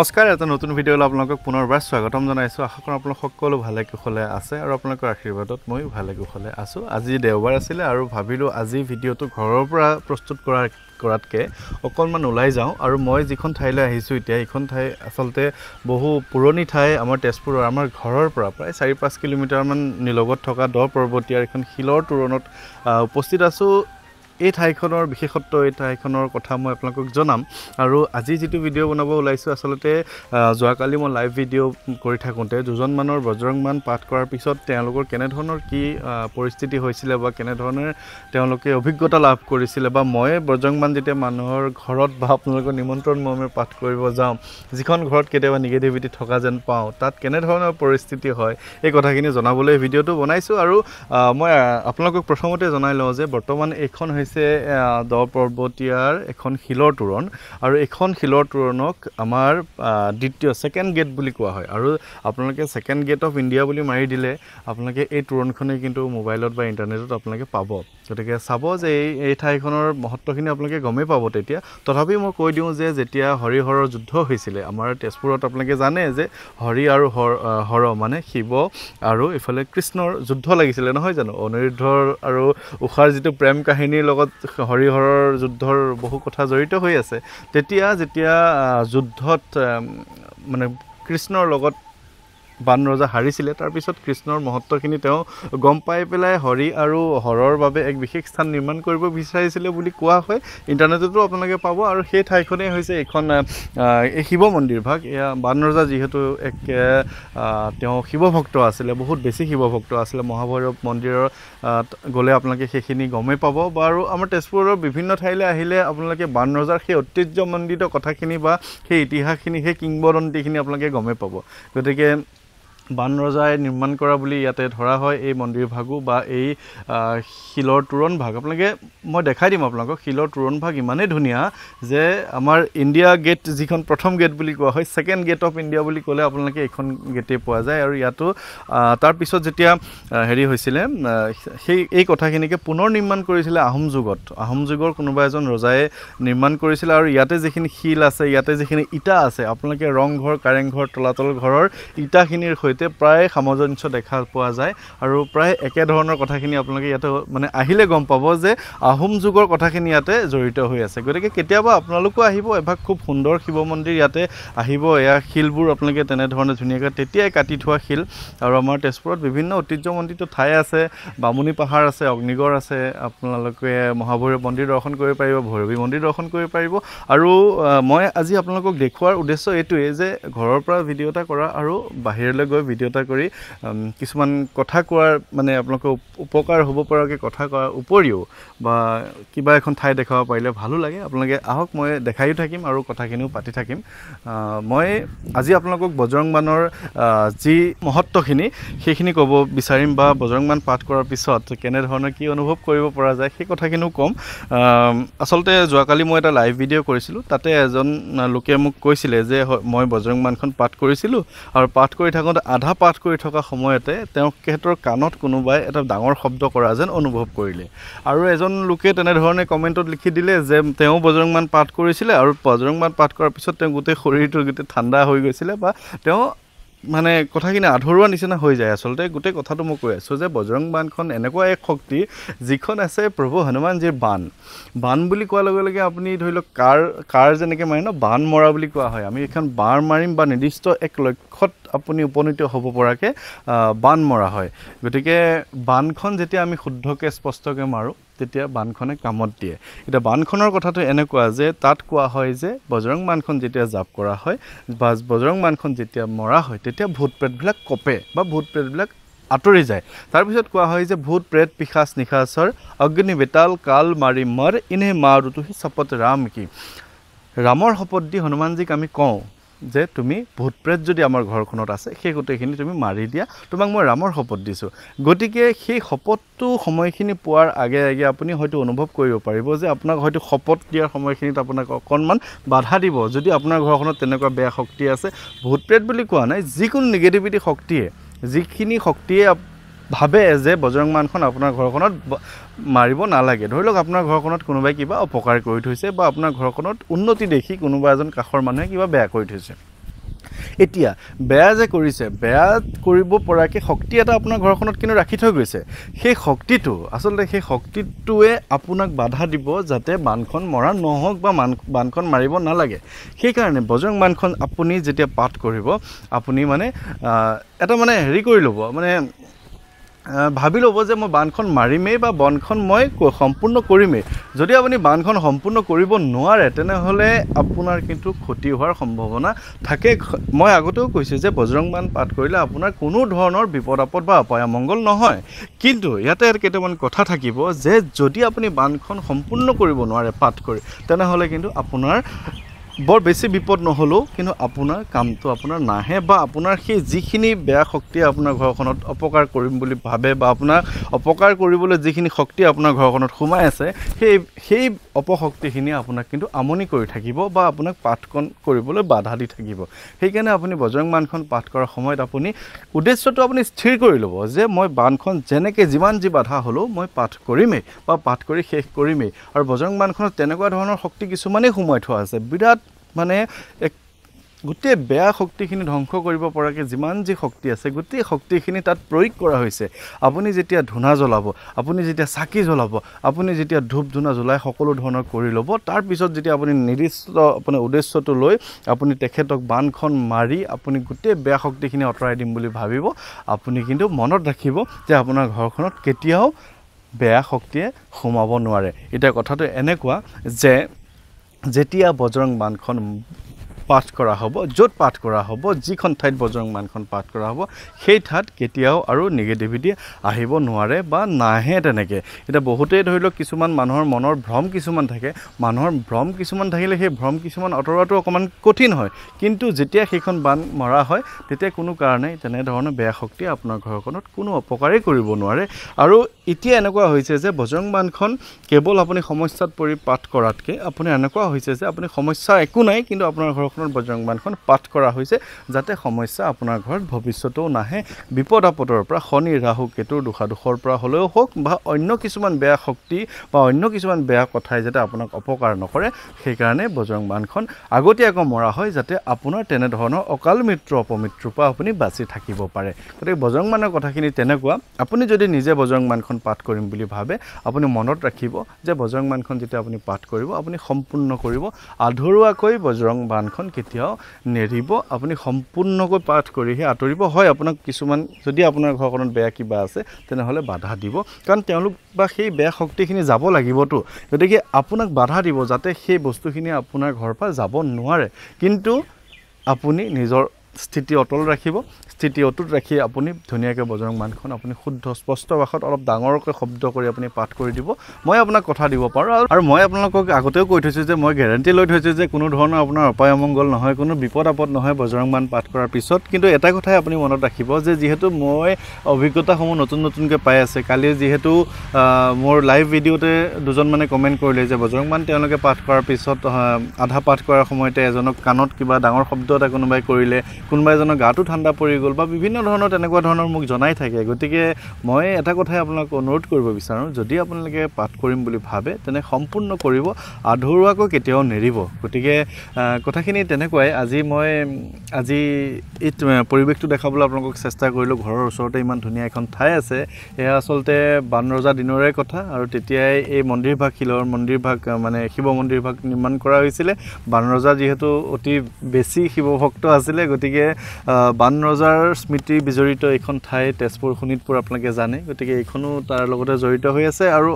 নমস্কাৰ এটা নতুন ভিডিঅ'লৈ আপোনালোকক পুনৰবাৰ স্বাগতম জনাইছোঁ আশা কৰোঁ আপোনালোক সকলো ভালে কুশলে আছে আৰু আপোনালোকৰ আশীৰ্বাদত মই ভালে কুশলে আছোঁ আজি দেওবাৰ আছিল আৰু ভাবিলোঁ আজি ভিডিঅ'টো ঘৰৰ পৰা প্ৰস্তুত কৰাতকৈ অকণমান ওলাই যাওঁ আৰু মই যিখন ঠাইলৈ আহিছোঁ এতিয়া এইখন ঠাই আচলতে বহু পুৰণি ঠাই আমাৰ তেজপুৰৰ আমাৰ ঘৰৰ পৰা প্ৰায় 4-5 কিলোমিটাৰমান নিলগত থকা দ পৰ্বতীয়াৰ এখন শিলৰ তোৰণত উপস্থিত আছোঁ এই ঠাইখনৰ বিশেষত্ব এই ঠাইখনৰ কথা মই আপোনালোকক জনাম আৰু আজি যেটো ভিডিঅ' বনাব ওলাইছোঁ আসলতে যোৱাকালি মই লাইভ ভিডিঅ' কৰি থাকোঁতে দুজনমানৰ বজৰংমান পাঠ কৰাৰ পিছত তেওঁলোকৰ কেনে ধৰণৰ কি পৰিস্থিতি হৈছিল বা কেনে ধৰণৰ তেওঁলোকে অভিজ্ঞতা লাভ কৰিছিল বা মই বজৰংমান যেতিয়া মানুহৰ ঘৰত বা আপোনালোকৰ নিমন্ত্ৰণ মৰ্মে পাঠ কৰিব যাওঁ যিখন ঘৰত কেতিয়াবা নিগেটিভিটি থকা যেন পাওঁ তাত কেনে ধৰণৰ পৰিস্থিতি হয় এই কথাখিনি জনাবলৈ ভিডিঅ'টো বনাইছোঁ আৰু মই আপোনালোকক প্ৰথমতে জনাই লওঁ যে বৰ্তমান এইখন দ পৰ্বতীয়াৰ এখন শিলৰ তোৰণ আৰু এখন শিলৰ তোৰণক আমাৰ দ্বিতীয় সেকেন্ড গেট বুলি কোৱা হয় আৰু আপোনালোকে সেকেন্ড গেট অফ ইণ্ডিয়া বুলি মাৰি দিলে আপোনালোকে এই তোৰণখনে কিন্তু মোবাইলত বা ইণ্টাৰনেটত আপোনালোকে পাব গতিকে চাব যে এই ঠাইখনৰ মহত্বখিনি আপোনালোকে গমেই পাব তেতিয়া তথাপি মই কৈ দিওঁ যে যেতিয়া হৰিহৰৰ যুদ্ধ হৈছিলে আমাৰ তেজপুৰত আপোনালোকে জানে যে হৰি আৰু হৰ মানে শিৱ আৰু ইফালে কৃষ্ণৰ যুদ্ধ লাগিছিলে নহয় জানো অনিৰুদ্ধৰ আৰু উষাৰ যিটো প্ৰেম কাহিনীৰ লগত হৰিহৰৰ যুদ্ধৰ বহু কথা জড়িত হৈ আছে তেতিয়া যেতিয়া যুদ্ধত মানে কৃষ্ণৰ লগত বান ৰজা হাৰিছিলে তাৰ পিছত কৃষ্ণৰ মহত্বখিনি তেওঁ গম পাই পেলাই হৰি আৰু হৰৰ বাবে এক বিশেষ স্থান নিৰ্মাণ কৰিব বিচাৰিছিলে বুলি কোৱা হয় ইণ্টাৰনেটতো আপোনালোকে পাব আৰু সেই ঠাইখনেই হৈছে এইখন এই শিৱ মন্দিৰ ভাগ এয়া বান ৰজা যিহেতু এক তেওঁ শিৱ ভক্ত আছিলে বহুত বেছি শিৱ ভক্ত আছিলে মহাভৈৰৱ মন্দিৰৰ গ'লে আপোনালোকে সেইখিনি গমেই পাব বা আৰু আমাৰ তেজপুৰৰ বিভিন্ন ঠাইলৈ আহিলে আপোনালোকে বান ৰজাৰ সেই ঐতিহ্যমণ্ডিত কথাখিনি বা সেই ইতিহাসখিনি সেই কিংবদন্তিখিনি আপোনালোকে গমেই পাব গতিকে বান ৰজাই নিৰ্মাণ কৰা বুলি ইয়াতে ধৰা হয় এই মন্দিৰ ভাগো বা এই শিলৰ তোৰণ ভাগ আপোনালোকে মই দেখাই দিম আপোনালোকক শিলৰ তোৰণ ভাগ ইমানেই ধুনীয়া যে আমাৰ ইণ্ডিয়া গেট যিখন প্ৰথম গেট বুলি কোৱা হয় সেকেন্ড গেট অফ ইণ্ডিয়া বুলি ক'লে আপোনালোকে এইখন গেটেই পোৱা যায় আৰু ইয়াতো তাৰপিছত যেতিয়া হেৰি হৈছিলে সেই এই কথাখিনিকে পুনৰ নিৰ্মাণ কৰিছিলে আহোম যুগৰ কোনোবা এজন ৰজাই নিৰ্মাণ কৰিছিলে আৰু ইয়াতে যিখিনি শিল আছে ইয়াতে যিখিনি ইটা আছে আপোনালোকে ৰংঘৰ কাৰেংঘৰ তলাতল ঘৰৰ ইটাখিনিৰ প্ৰায় সামঞ্জস্য দেখা পোৱা যায় আৰু প্ৰায় একে ধৰণৰ কথাখিনি আপোনালোকে ইয়াতে মানে আহিলে গম পাব যে আহোম যুগৰ কথাখিনি ইয়াতে জড়িত হৈ আছে গতিকে কেতিয়াবা আপোনালোকো আহিব এভাগ খুব সুন্দৰ শিৱ মন্দিৰ ইয়াতে আহিব এয়া শিলবোৰ আপোনালোকে তেনেধৰণে ধুনীয়াকৈ তেতিয়াই কাটি থোৱা শিল আৰু আমাৰ তেজপুৰত বিভিন্ন ঐতিহ্যমণ্ডিত ঠাই আছে বামুণী পাহাৰ আছে অগ্নিগড় আছে আপোনালোকে মহাভৈৰৱ মন্দিৰ দৰ্শন কৰিব পাৰিব ভৈৰৱী মন্দিৰ দৰ্শন কৰিব পাৰিব আৰু মই আজি আপোনালোকক দেখুৱাৰ উদ্দেশ্য এইটোৱে যে ঘৰৰ পৰা ভিডিঅ' এটা কৰা আৰু বাহিৰলৈ গৈ ভিডিঅ' এটা কৰি কিছুমান কথা কোৱাৰ মানে আপোনালোকৰ উপকাৰ হ'ব পৰাকৈ কথা কোৱাৰ উপৰিও বা কিবা এখন ঠাই দেখাব পাৰিলে ভালো লাগে আপোনালোকে আহক মই দেখাইও থাকিম আৰু কথাখিনিও পাতি থাকিম মই আজি আপোনালোকক বজৰংবানৰ যি মহত্বখিনি সেইখিনি ক'ব বিচাৰিম বা বজৰংবান পাঠ কৰাৰ পিছত কেনেধৰণৰ কি অনুভৱ কৰিব পৰা যায় সেই কথাখিনিও ক'ম আচলতে যোৱাকালি মই এটা লাইভ ভিডিঅ' কৰিছিলোঁ তাতে এজন লোকে মোক কৈছিলে যে মই বজৰংবানখন পাঠ কৰিছিলোঁ আৰু পাঠ কৰি থাকোঁতে আধা পাঠ কৰি থকা সময়তে তেখেতৰ কাণত কোনোবাই এটা ডাঙৰ শব্দ কৰা যেন অনুভৱ কৰিলে আৰু এজন লোকে তেনেধৰণে কমেণ্টত লিখি দিলে যে তেওঁ বজৰংবান পাঠ কৰিছিলে আৰু বজৰংবান পাঠ কৰাৰ পিছত তেওঁ গোটেই শৰীৰটো গোটেই ঠাণ্ডা হৈ গৈছিলে বা তেওঁ মানে কথাখিনি আধৰুৱা নিচিনা হৈ যায় আচলতে গোটেই কথাটো মই কৈ আছোঁ যে বজৰংবানখন এনেকুৱা এক শক্তি যিখন আছে প্ৰভু হনুমানজীৰ বান বুলি কোৱাৰ লগে লগে আপুনি ধৰি লওক কাৰ যেনেকৈ মাৰে ন বান মৰা বুলি কোৱা হয় আমি এখন বান মাৰিম বা নিৰ্দিষ্ট এক লক্ষ্যত আপুনি উপনীত হ'ব পৰাকৈ বান মৰা হয় গতিকে বানখন যেতিয়া আমি শুদ্ধকৈ স্পষ্টকৈ মাৰোঁ তেতিয়া বানখনে কামত দিয়ে এতিয়া বানখনৰ কথাটো এনেকুৱা যে তাত কোৱা হয় যে বজৰংবানখন যেতিয়া জাপ কৰা হয় বা বজৰংবানখন যেতিয়া মৰা হয় তেতিয়া ভূত প্ৰেতবিলাক কঁপে বা ভূত প্ৰেতবিলাক আঁতৰি যায় তাৰপিছত কোৱা হয় যে ভূত প্ৰেত পিশাচ নিশাচৰ অগ্নি বেতাল কাল মাৰি মৰ ইনে মাৰুতো সি শপত ৰাম কি ৰামৰ শপত দি হনুমানজীক আমি কওঁ যে তুমি ভূত প্ৰেত যদি আমাৰ ঘৰখনত আছে সেই গোটেইখিনি তুমি মাৰি দিয়া তোমাক মই ৰামৰ শপত দিছোঁ গতিকে সেই শপতটো সময়খিনি পোৱাৰ আগে আগে আপুনি হয়তো অনুভৱ কৰিব পাৰিব যে আপোনাক হয়তো শপত দিয়াৰ সময়খিনিত আপোনাক অকণমান বাধা দিব যদি আপোনাৰ ঘৰখনত তেনেকুৱা বেয়া শক্তি আছে ভূত প্ৰেত বুলি কোৱা নাই যিকোনো নিগেটিভিটি শক্তিয়ে যিখিনি শক্তিয়ে ভাবে যে বজৰংবানখন আপোনাৰ ঘৰখনত মাৰিব নালাগে ধৰি লওক আপোনাৰ ঘৰখনত কোনোবাই কিবা অপকাৰ কৰি থৈছে বা আপোনাৰ ঘৰখনত উন্নতি দেখি কোনোবা এজন কাষৰ মানুহে কিবা বেয়া কৰি থৈছে এতিয়া বেয়া যে কৰিছে বেয়া কৰিব পৰাকৈ শক্তি এটা আপোনাৰ ঘৰখনত কিন্তু ৰাখি থৈ গৈছে সেই শক্তিটো আচলতে সেই শক্তিটোৱে আপোনাক বাধা দিব যাতে বানখন মৰা নহওক বা বানখন মাৰিব নালাগে সেইকাৰণে বজৰং বানখন আপুনি যেতিয়া পাঠ কৰিব আপুনি মানে এটা মানে হেৰি কৰি ল'ব মানে ভাবি ল'ব যে মই বানখন মাৰিমেই বা বনখন মই সম্পূৰ্ণ কৰিমেই যদি আপুনি বানখন সম্পূৰ্ণ কৰিব নোৱাৰে তেনেহ'লে আপোনাৰ কিন্তু ক্ষতি হোৱাৰ সম্ভাৱনা থাকে মই আগতেও কৈছোঁ যে বজৰং বান পাঠ কৰিলে আপোনাৰ কোনো ধৰণৰ বিপদ আপদ বা অপায়মংগল নহয় কিন্তু ইয়াতে কেইটামান কথা থাকিব যে যদি আপুনি বানখন সম্পূৰ্ণ কৰিব নোৱাৰে পাঠ কৰি তেনেহ'লে কিন্তু আপোনাৰ বৰ বেছি বিপদ নহ'লেও কিন্তু আপোনাৰ কামটো আপোনাৰ নাহে বা আপোনাৰ সেই যিখিনি বেয়া শক্তিয়ে আপোনাৰ ঘৰখনত অপকাৰ কৰিম বুলি ভাবে বা আপোনাৰ অপকাৰ কৰিবলৈ যিখিনি শক্তি আপোনাৰ ঘৰখনত সোমাই আছে সেই অপশক্তিখিনি আপোনাক কিন্তু আমনি কৰি থাকিব বা আপোনাক পাঠখন কৰিবলৈ বাধা দি থাকিব সেইকাৰণে আপুনি বজৰং বানখন পাঠ কৰাৰ সময়ত আপুনি উদ্দেশ্যটো আপুনি স্থিৰ কৰি ল'ব যে মই বানখন যেনেকৈ যিমান যি বাধা হ'লেও মই পাঠ কৰিমেই বা পাঠ কৰি শেষ কৰিমেই আৰু বজৰং বানখনত তেনেকুৱা ধৰণৰ শক্তি কিছুমানেই সোমাই থোৱা আছে বিৰাট মানে গোটেই বেয়া শক্তিখিনি ধ্বংস কৰিব পৰাকৈ যিমান যি শক্তি আছে গোটেই শক্তিখিনি তাত প্ৰয়োগ কৰা হৈছে আপুনি যেতিয়া ধূনা জ্বলাব আপুনি যেতিয়া চাকি জ্বলাব আপুনি যেতিয়া ধূপ ধূনা জ্বলাই সকলো ধৰণৰ কৰি ল'ব তাৰপিছত যেতিয়া আপুনি নিৰ্দিষ্ট আপোনাৰ উদ্দেশ্যটো লৈ আপুনি তেখেতক বানখন মাৰি আপুনি গোটেই বেয়া শক্তিখিনি আঁতৰাই দিম বুলি ভাবিব আপুনি কিন্তু মনত ৰাখিব যে আপোনাৰ ঘৰখনত কেতিয়াও বেয়া শক্তিয়ে সোমাব নোৱাৰে এতিয়া কথাটো এনেকুৱা যে যেতিয়া বজৰং বানখন পাঠ কৰা হ'ব য'ত পাঠ কৰা হ'ব যিখন ঠাইত বজৰং বানখন পাঠ কৰা হ'ব সেই ঠাইত কেতিয়াও আৰু নিগেটিভিটি আহিব নোৱাৰে বা নাহে তেনেকৈ এতিয়া বহুতেই ধৰি লওক কিছুমান মানুহৰ মনৰ ভ্ৰম কিছুমান থাকে মানুহৰ ভ্ৰম কিছুমান থাকিলে সেই ভ্ৰম কিছুমান আঁতৰোৱাটো অকণমান কঠিন হয় কিন্তু যেতিয়া সেইখন বান মৰা হয় তেতিয়া কোনো কাৰণেই তেনেধৰণৰ বেয়া শক্তিয়ে আপোনাৰ ঘৰখনত কোনো অপকাৰেই কৰিব নোৱাৰে আৰু এতিয়া এনেকুৱা হৈছে যে বজৰং বানখন কেৱল আপুনি সমস্যাত পৰি পাঠ কৰাতকৈ আপুনি এনেকুৱা হৈছে যে আপুনি সমস্যা একো নাই কিন্তু আপোনাৰ ঘৰখনত বজৰং বানখন পাঠ কৰা হৈছে যাতে সমস্যা আপোনাৰ ঘৰত ভৱিষ্যতেও নাহে বিপদ আপদৰ পৰা শনি ৰাহু কেতুৰ দুষাদোষৰ পৰা হ'লেও হওক বা অন্য কিছুমান বেয়া শক্তি বা অন্য কিছুমান বেয়া কথাই যাতে আপোনাক অপকাৰ নকৰে সেইকাৰণে বজৰং বানখন আগতীয়াকৈ মৰা হয় যাতে আপোনাৰ তেনেধৰণৰ অকাল মৃত্যু অপমৃত্যুৰ পৰা আপুনি বাচি থাকিব পাৰে গতিকে বজৰং বানৰ কথাখিনি তেনেকুৱা আপুনি যদি নিজে বজৰং বানখন পাঠ কৰিম বুলি ভাবে আপুনি মনত ৰাখিব যে বজৰং বানখন যেতিয়া আপুনি পাঠ কৰিব আপুনি সম্পূৰ্ণ কৰিব আধৰুৱাকৈ বজৰং বানখন কেতিয়াও নেৰিব আপুনি সম্পূৰ্ণকৈ পাঠ কৰিহে আঁতৰিব হয় আপোনাক কিছুমান যদি আপোনাৰ ঘৰখনত বেয়া কিবা আছে তেনেহ'লে বাধা দিব কাৰণ তেওঁলোক বা সেই বেয়া শক্তিখিনি যাব লাগিবতো গতিকে আপোনাক বাধা দিব যাতে সেই বস্তুখিনি আপোনাৰ ঘৰৰ পৰা যাব নোৱাৰে কিন্তু আপুনি নিজৰ স্থিতি অটল ৰাখিব স্থিতি অটুট ৰাখি আপুনি ধুনীয়াকৈ বজৰং বানখন আপুনি শুদ্ধ স্পষ্ট ভাষাত অলপ ডাঙৰকৈ শব্দ কৰি আপুনি পাঠ কৰি দিব মই আপোনাক কথা দিব পাৰোঁ আৰু মই আপোনালোকক আগতেও কৈ থৈছোঁ যে মই গেৰাণ্টি লৈ থৈছোঁ যে কোনো ধৰণৰ আপোনাৰ অপায় অমংগল নহয় কোনো বিপদ আপদ নহয় বজৰং বান পাঠ কৰাৰ পিছত কিন্তু এটা কথাই আপুনি মনত ৰাখিব যে যিহেতু মই অভিজ্ঞতাসমূহ নতুনকৈ পাই আছে কালি যিহেতু মোৰ লাইভ ভিডিঅ'তে দুজনমানে কমেণ্ট কৰিলে যে বজৰং বান তেওঁলোকে পাঠ কৰাৰ পিছত আধা পাঠ কৰাৰ সময়তে এজনক কাণত কিবা ডাঙৰ শব্দ এটা কোনোবাই কৰিলে কোনোবা এজনৰ গাটো ঠাণ্ডা পৰি গ'ল বা বিভিন্ন ধৰণৰ তেনেকুৱা ধৰণৰ মোক জনাই থাকে গতিকে মই এটা কথাই আপোনাক অনুৰোধ কৰিব বিচাৰোঁ যদি আপোনালোকে পাঠ কৰিম বুলি ভাবে তেনে সম্পূৰ্ণ কৰিব আধৰুৱাকৈ কেতিয়াও নেৰিব গতিকে কথাখিনি তেনেকুৱাই আজি এই পৰিৱেশটো দেখাবলৈ আপোনালোকক চেষ্টা কৰিলোঁ ঘৰৰ ওচৰতে ইমান ধুনীয়া এখন ঠাই আছে এয়া আচলতে বান ৰজা দিনৰে কথা আৰু তেতিয়াই এই মন্দিৰভাগ শিলৰ মন্দিৰভাগ মানে শিৱ মন্দিৰভাগ নিৰ্মাণ কৰা হৈছিলে বান ৰজা যিহেতু অতি বেছি শিৱভক্ত আছিলে গতিকে বান ৰজাৰ স্মৃতি বিজড়িত এইখন ঠাই তেজপুৰ শোণিতপুৰ আপোনালোকে জানে গতিকে এইখনো তাৰ লগতে জড়িত হৈ আছে আৰু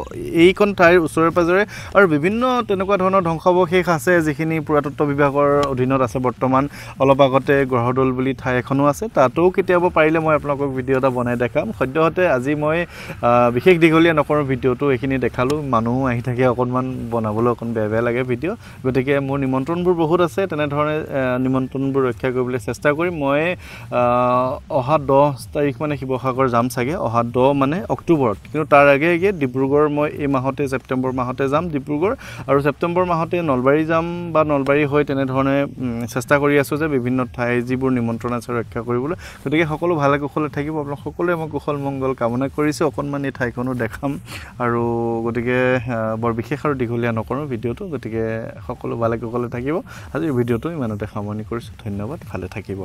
এইখন ঠাইৰ ওচৰে পাজৰে আৰু বিভিন্ন তেনেকুৱা ধৰণৰ ধ্বংসাৱশেষ আছে যিখিনি পুৰাতত্ত্ব বিভাগৰ অধীনত আছে বৰ্তমান অলপ আগতে গ্ৰহদৌল বুলি ঠাই এখনো আছে তাতো কেতিয়াবা পাৰিলে মই আপোনালোকক ভিডিঅ' এটা বনাই দেখাম সদ্যহতে আজি মই বিশেষ দীঘলীয়া নকৰোঁ ভিডিঅ'টো এইখিনি দেখালোঁ মানুহো আহি থাকে অকণমান বনাবলৈ অকণ বেয়া লাগে ভিডিঅ' গতিকে মোৰ নিমন্ত্ৰণবোৰ বহুত আছে তেনেধৰণে নিমন্ত্ৰণবোৰ ৰক্ষা কৰিবলৈ চেষ্টা কৰিম মই অহা 10 তাৰিখ মানে শিৱসাগৰ যাম চাগে অহা 10 মানে অক্টোবৰত কিন্তু তাৰ আগে ডিব্ৰুগড় মই এই মাহতে ছেপ্টেম্বৰ মাহতে যাম ডিব্ৰুগড় আৰু ছেপ্টেম্বৰ মাহতে নলবাৰী যাম বা নলবাৰী হৈ তেনেধৰণে চেষ্টা কৰি আছোঁ যে বিভিন্ন ঠাই যিবোৰ নিমন্ত্ৰণ আছে ৰক্ষা কৰিবলৈ গতিকে সকলো ভালে কুশলে থাকিব আপোনালোক সকলোৱে মই কুশল মংগল কামনা কৰিছোঁ অকণমান এই ঠাইখনো দেখাম আৰু গতিকে বৰ বিশেষ আৰু দীঘলীয়া নকৰোঁ ভিডিঅ'টো গতিকে সকলো ভালে কুশলে থাকিব আজিৰ ভিডিঅ'টো ইমানতে সামৰণি কৰিছোঁ ধন্যবাদ ভালে থাকিব